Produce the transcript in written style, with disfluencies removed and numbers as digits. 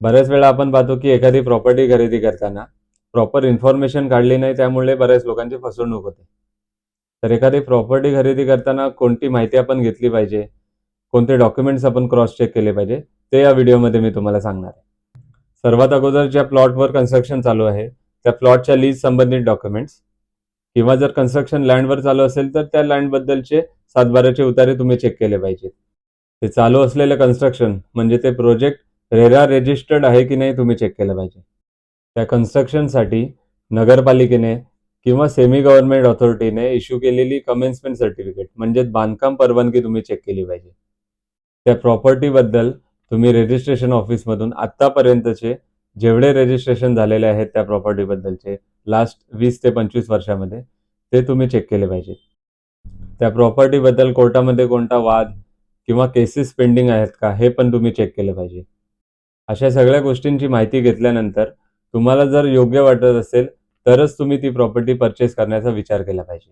बऱ्याच वेळा आपण पाहतो की एखादी प्रॉपर्टी खरेदी करताना प्रॉपर इन्फॉर्मेशन काढली नाही, त्यामुळे बऱ्याच लोकांची फसवणूक होते. तर एखादी प्रॉपर्टी खरेदी करताना कोणती माहिती आपण घेतली पाहिजे, कोणते डॉक्युमेंट्स आपण क्रॉस चेक केले पाहिजे, ते या व्हिडिओमध्ये मी तुम्हाला सांगणार आहे. सर्वात अगोदर ज्या प्लॉटवर कन्स्ट्रक्शन चालू आहे त्या प्लॉटच्या लीज संबंधित डॉक्युमेंट्स, किंवा जर कन्स्ट्रक्शन लँडवर चालू असेल तर त्या लँडबद्दलचे सातबाराचे उतारे तुम्ही चेक केले पाहिजेत. ते चालू असलेलं कन्स्ट्रक्शन म्हणजे ते प्रोजेक्ट रेरा रजिस्टर्ड आहे की नाही तुम्ही चेक केलं पाहिजे. त्या कन्स्ट्रक्शनसाठी नगरपालिकेने किंवा सेमी गव्हर्नमेंट ऑथॉरिटीने इश्यू केलेली कमेन्समेंट सर्टिफिकेट म्हणजे बांधकाम परवानगी तुम्ही चेक केली पाहिजे. त्या प्रॉपर्टीबद्दल तुम्ही रजिस्ट्रेशन ऑफिसमधून आत्तापर्यंतचे जेवढे रजिस्ट्रेशन झालेले आहेत त्या प्रॉपर्टीबद्दलचे लास्ट 20 ते 25 वर्षामध्ये, ते तुम्ही चेक केले पाहिजे. त्या प्रॉपर्टीबद्दल कोर्टामध्ये कोणता वाद किंवा केसेस पेंडिंग आहेत का, हे पण तुम्ही चेक केलं पाहिजे. अशा सगळ्या गोष्टींची माहिती घेतल्यानंतर तुम्हाला जर योग्य वाटत असेल तरच तुम्ही ती प्रॉपर्टी परचेस करण्याचा विचार केला पाहिजे.